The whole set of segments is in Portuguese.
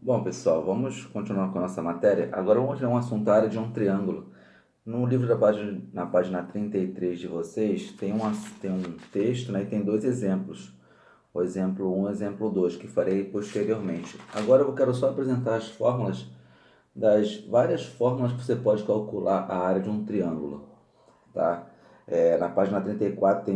Bom, pessoal, vamos continuar com a nossa matéria. Agora vamos ter um assunto, a área de um triângulo. No livro na página 33 de vocês, tem um texto, né, e tem dois exemplos. O exemplo um e o exemplo 2 que farei posteriormente. Agora eu quero só apresentar as fórmulas das várias fórmulas que você pode calcular a área de um triângulo, tá? Na página 34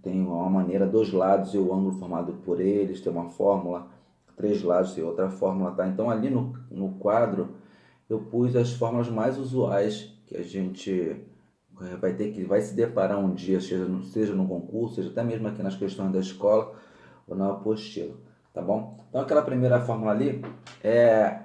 tem uma maneira, dois lados e o ângulo formado por eles, tem uma fórmula, três lados e outra fórmula, tá? Então ali no quadro eu pus as fórmulas mais usuais que a gente vai se deparar um dia, seja no concurso, seja até mesmo aqui nas questões da escola ou na apostila, tá bom? Então aquela primeira fórmula ali é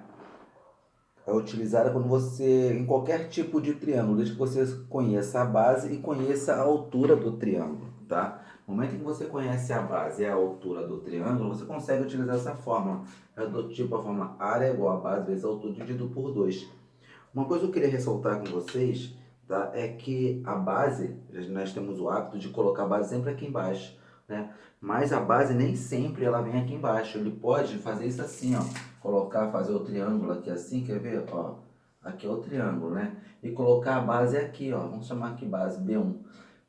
é utilizada quando você, em qualquer tipo de triângulo, desde que você conheça a base e conheça a altura do triângulo, tá? No momento em que você conhece a base e a altura do triângulo, você consegue utilizar essa fórmula. É do tipo a fórmula área é igual a base vezes a altura dividido por 2. Uma coisa que eu queria ressaltar com vocês, tá, é que a base, nós temos o hábito de colocar a base sempre aqui embaixo, né? Mas a base nem sempre ela vem aqui embaixo. Ele pode fazer isso assim, ó, fazer o triângulo aqui assim, quer ver? Ó, aqui é o triângulo, né? E colocar a base aqui, ó, vamos chamar aqui base B1.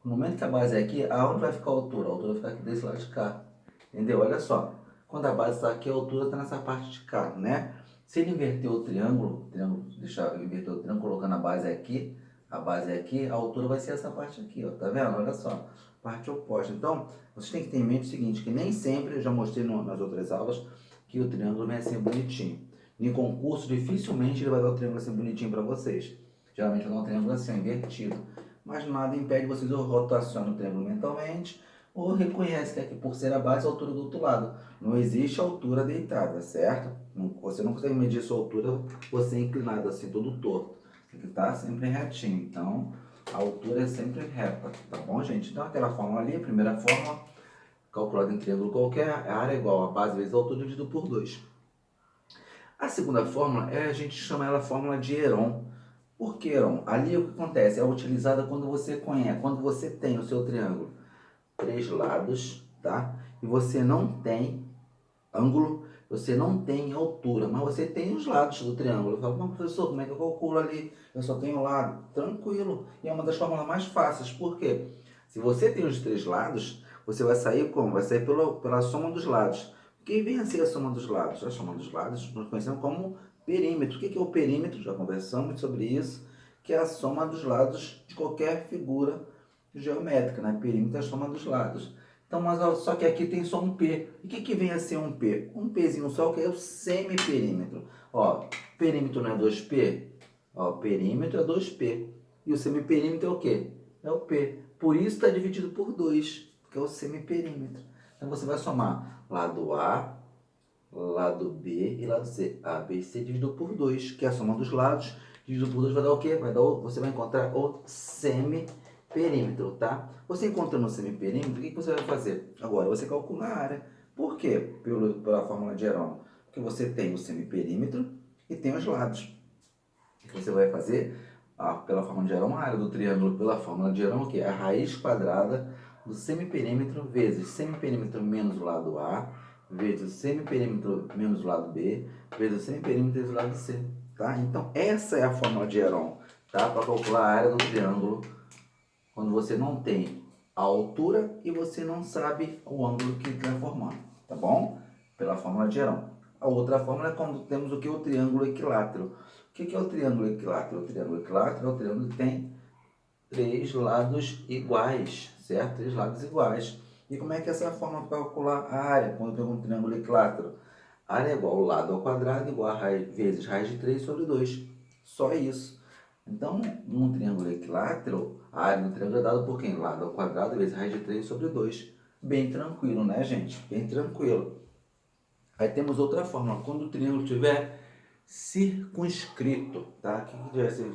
No momento que a base é aqui, aonde vai ficar a altura? A altura vai ficar aqui desse lado de cá, entendeu? Olha só, quando a base está aqui, a altura está nessa parte de cá, né? Se ele inverter o triângulo, deixar eu inverter o triângulo, colocando a base é aqui, a altura vai ser essa parte aqui, ó, tá vendo? Olha só, parte oposta. Então, vocês têm que ter em mente o seguinte, que nem sempre, eu já mostrei nas outras aulas, que o triângulo vem assim bonitinho. Em concurso, dificilmente ele vai dar o triângulo assim bonitinho para vocês. Geralmente vai dar um triângulo assim, invertido. Mas nada impede vocês ou rotacionar o triângulo mentalmente, ou reconhece que aqui por ser a base, a altura do outro lado. Não existe altura deitada, certo? Você não consegue medir sua altura você inclinado assim, todo torto. Tem que estar sempre retinho. Então, a altura é sempre reta, tá bom, gente? Então, aquela fórmula ali, a primeira fórmula, calculada em triângulo qualquer, a área é igual a base vezes a altura dividido por 2. A segunda fórmula, a gente chama ela fórmula de Heron. Por que Heron? Ali o que acontece? É utilizada quando você conhece, quando você tem o seu triângulo três lados, tá? E você não tem ângulo, você não tem altura, mas você tem os lados do triângulo. Eu falo, mas professor, como é que eu calculo ali? Eu só tenho o lado. Tranquilo. E é uma das fórmulas mais fáceis. Por quê? Se você tem os três lados, você vai sair como? Vai sair pela soma dos lados. O que vem a ser a soma dos lados? A soma dos lados nós conhecemos como perímetro. O que é o perímetro? Já conversamos sobre isso, que é a soma dos lados de qualquer figura geométrica, né? Perímetro é a soma dos lados. Então, mas ó, só que aqui tem só um P. E o que vem a ser um P? Um Pzinho só, que é o semiperímetro. Ó, perímetro não é 2P? Ó, perímetro é 2P. E o semiperímetro é o quê? É o P. Por isso está dividido por 2, que é o semiperímetro. Então você vai somar lado A, lado B e lado C. A, B e C dividido por 2, que é a soma dos lados. Dividido por 2 vai dar o quê? Você vai encontrar o semiperímetro, tá? Você encontrando o semiperímetro, o que você vai fazer? Agora você calcula a área. Por quê? Pela fórmula de Heron. Porque você tem o semiperímetro e tem os lados. O que você vai fazer? Pela fórmula de Heron, a área do triângulo pela fórmula de Heron, que é a raiz quadrada do semiperímetro vezes semiperímetro menos o lado A, vezes semiperímetro menos o lado B, vezes semiperímetro vezes o lado C. Tá? Então, essa é a fórmula de Heron, tá? Para calcular a área do triângulo quando você não tem a altura e você não sabe o ângulo que está formando, tá bom? Pela fórmula de Heron. A outra fórmula é quando temos o que? O triângulo equilátero. O que é o triângulo equilátero? O triângulo equilátero é o triângulo que tem três lados iguais, certo? Três lados iguais. E como é que é essa forma para calcular a área quando tem um triângulo equilátero? A área é igual ao lado ao quadrado igual a vezes raiz de 3 sobre 2. Só isso. Então, num triângulo equilátero, a área do triângulo é dada por quem? Lado ao quadrado vezes raiz de 3 sobre 2. Bem tranquilo, né, gente? Bem tranquilo. Aí temos outra fórmula. Quando o triângulo estiver circunscrito, tá? O que deve ser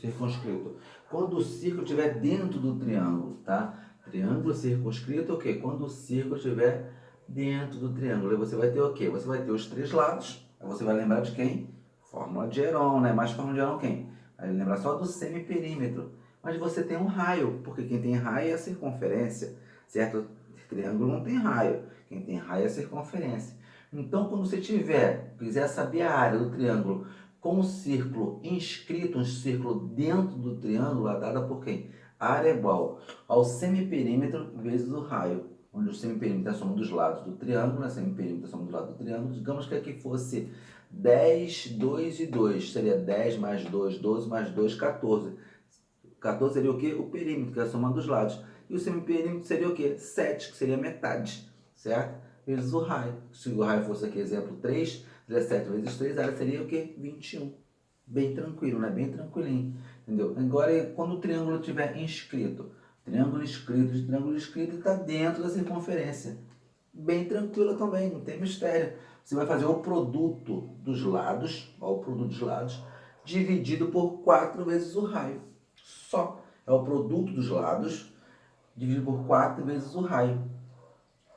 circunscrito? Quando o círculo estiver dentro do triângulo, tá? Triângulo circunscrito é o quê? Quando o círculo estiver dentro do triângulo. Aí você vai ter o quê? Você vai ter os três lados. Aí você vai lembrar de quem? Fórmula de Heron, né? Mais fórmula de Heron quem? Aí lembrar só do semiperímetro. Mas você tem um raio, porque quem tem raio é a circunferência, certo? Triângulo não tem raio. Quem tem raio é a circunferência. Então, quando você quiser saber a área do triângulo com um círculo inscrito, um círculo dentro do triângulo, é dada por quem? A área é igual ao semiperímetro vezes o raio, onde o semiperímetro é a soma dos lados do triângulo, né? Semiperímetro é a soma dos lados do triângulo. Digamos que aqui fosse 10, 2 e 2, seria 10 mais 2, 12 mais 2, 14. 14 seria o quê? O perímetro, que é a soma dos lados. E o semiperímetro seria o quê? 7, que seria metade, certo? Vezes o raio. Se o raio fosse aqui, exemplo, 3, 17 vezes 3, a área seria o quê? 21. Bem tranquilo, né? Bem tranquilinho, entendeu? Agora, quando o triângulo estiver inscrito, triângulo inscrito está dentro da circunferência. Bem tranquilo também, não tem mistério. Você vai fazer o produto dos lados, ó, o produto dos lados, dividido por 4 vezes o raio. Só. É o produto dos lados dividido por 4 vezes o raio.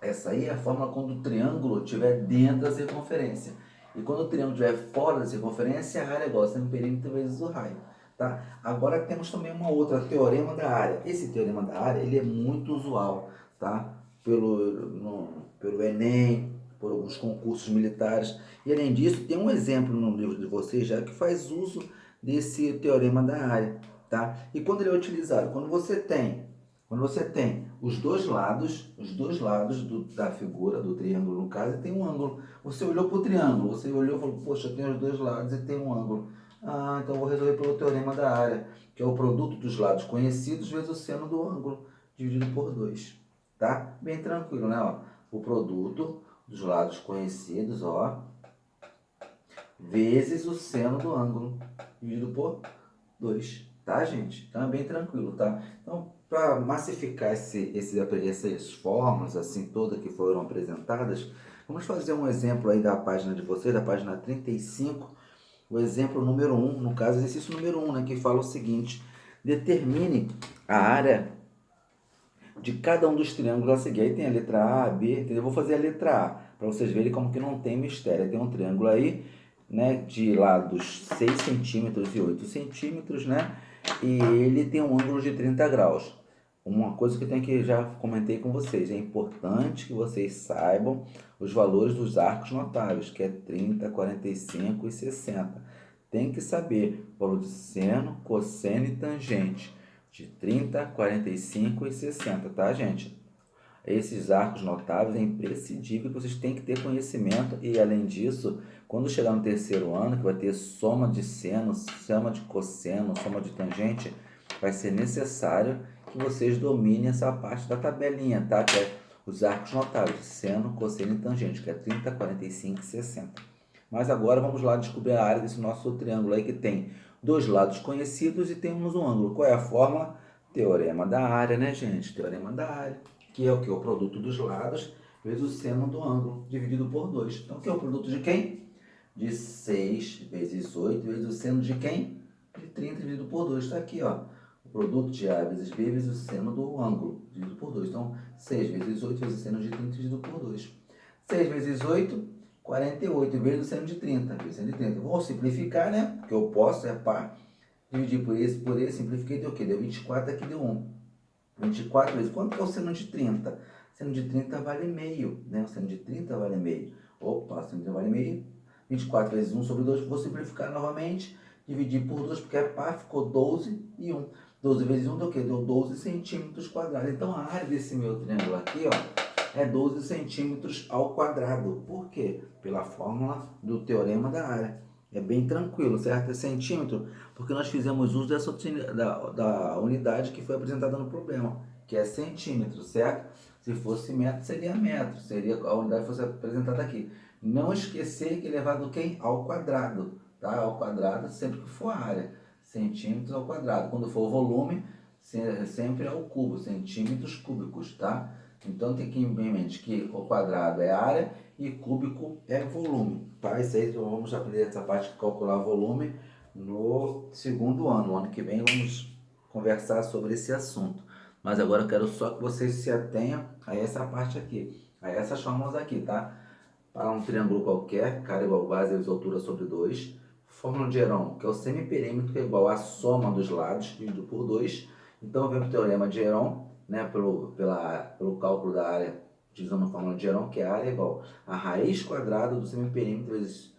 Essa aí é a fórmula quando o triângulo estiver dentro da circunferência. E quando o triângulo estiver fora da circunferência, a área é igual a semiperímetro vezes o raio. Tá? Agora temos também uma outra, teorema da área. Esse teorema da área ele é muito usual, tá? Pelo Enem, por alguns concursos militares. E além disso, tem um exemplo no livro de vocês já que faz uso desse teorema da área. Tá? E quando ele é utilizado? Quando você tem os dois lados da figura, do triângulo no caso, e tem um ângulo. Você olhou para o triângulo, você olhou e falou, poxa, tem os dois lados e tem um ângulo. Ah, então eu vou resolver pelo teorema da área, que é o produto dos lados conhecidos vezes o seno do ângulo, dividido por 2. Tá? Bem tranquilo, né? Ó, o produto dos lados conhecidos, ó, vezes o seno do ângulo, dividido por 2. Tá, gente? Então é bem tranquilo, tá? Então, para massificar essas fórmulas, assim, todas que foram apresentadas, vamos fazer um exemplo aí da página de vocês, da página 35, o exemplo número 1, no caso, exercício número 1, né, que fala o seguinte: determine a área de cada um dos triângulos a seguir. Aí tem a letra A, B, entendeu? Eu vou fazer a letra A, para vocês verem como que não tem mistério. Tem um triângulo aí, né, de lados 6 centímetros e 8 centímetros, né? E ele tem um ângulo de 30 graus. Uma coisa que eu tenho que já comentei com vocês, é importante que vocês saibam os valores dos arcos notáveis, que é 30, 45 e 60. Tem que saber o valor de seno, cosseno e tangente de 30, 45 e 60, tá, gente? Esses arcos notáveis é imprescindível que vocês têm que ter conhecimento e, além disso, quando chegar no terceiro ano, que vai ter soma de seno, soma de cosseno, soma de tangente, vai ser necessário que vocês dominem essa parte da tabelinha, tá? Que é os arcos notáveis, seno, cosseno e tangente, que é 30, 45 e 60. Mas agora vamos lá descobrir a área desse nosso triângulo aí que tem dois lados conhecidos e temos um ângulo. Qual é a fórmula? Teorema da área, né, gente? Teorema da área, que é o que? O produto dos lados vezes o seno do ângulo, dividido por 2. Então, que é o produto de quem? De 6 vezes 8 vezes o seno de quem? De 30 dividido por 2. Está aqui, ó. O produto de A vezes B vezes o seno do ângulo, dividido por 2. Então, 6 vezes 8 vezes o seno de 30 dividido por 2. 6 vezes 8, 48 vezes o seno de 30. Vezes o seno de 30. Vou simplificar, né? Porque eu posso, é par. Dividir por esse, simplifiquei, deu o quê? Deu 24, aqui deu 1. 24 vezes, quanto que é o seno de 30? Seno de 30 vale meio, né? O seno de 30 vale meio. Opa, o seno de 30 vale meio. 24 vezes 1 sobre 2, vou simplificar novamente. Dividir por 2, porque é par, ficou 12 e 1. 12 vezes 1 deu o quê? Deu 12 centímetros quadrados. Então, a área desse meu triângulo aqui, ó, é 12 centímetros ao quadrado. Por quê? Pela fórmula do teorema da área. É bem tranquilo, certo? É centímetro, porque nós fizemos uso da unidade que foi apresentada no problema, que é centímetro, certo? Se fosse metro, seria metro, seria a unidade que fosse apresentada aqui. Não esquecer que é elevado quem? Ao quadrado, tá? Ao quadrado sempre que for a área, centímetros ao quadrado. Quando for o volume, sempre ao cubo, centímetros cúbicos, tá? Então tem que ir em mente que o quadrado é área e cúbico é volume, tá? Isso aí vamos aprender essa parte de calcular volume no segundo ano. No ano que vem vamos conversar sobre esse assunto. Mas agora eu quero só que vocês se atenham a essa parte aqui, a essas fórmulas aqui, tá? Para um triângulo qualquer, cara igual base vezes altura sobre 2. Fórmula de Heron, que é o semiperímetro, que é igual à soma dos lados, dividido por 2. Então, vem o teorema de Heron, né, pelo cálculo da área utilizando a fórmula de Heron, que é a área igual a raiz quadrada do semiperímetro vezes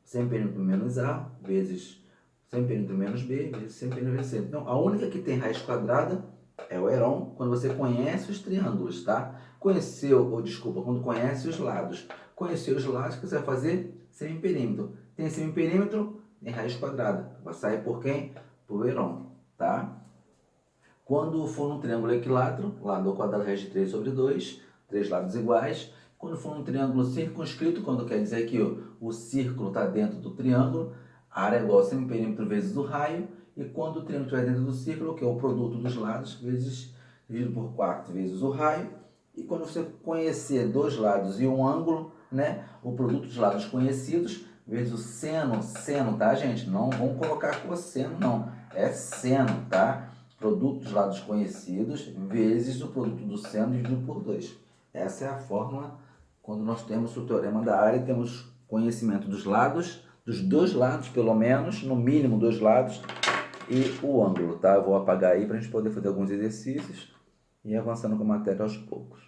semiperímetro menos A, vezes semiperímetro menos B, vezes semiperímetro vezes C. Então, a única que tem raiz quadrada é o Heron, quando você conhece os triângulos, tá? Quando conhece os lados. Conhecer os lados, que você vai fazer semiperímetro. Tem semiperímetro, tem raiz quadrada. Vai sair por quem? Por Heron, tá? Quando for um triângulo equilátero, lado ao quadrado raiz de 3 sobre 2, três lados iguais. Quando for um triângulo circunscrito, quando quer dizer que o círculo está dentro do triângulo, a área é igual a semiperímetro vezes o raio. E quando o triângulo estiver dentro do círculo, que é o produto dos lados, dividido por 4 vezes o raio. E quando você conhecer dois lados e um ângulo, né, o produto dos lados conhecidos, vezes o seno, tá, gente? Não vamos colocar cosseno, não. É seno, tá? Produto dos lados conhecidos vezes o produto do seno dividido por 2. Essa é a fórmula quando nós temos o teorema da área e temos conhecimento dos lados, dos dois lados pelo menos, no mínimo dois lados, e o ângulo, tá? Eu vou apagar aí para a gente poder fazer alguns exercícios e ir avançando com a matéria aos poucos.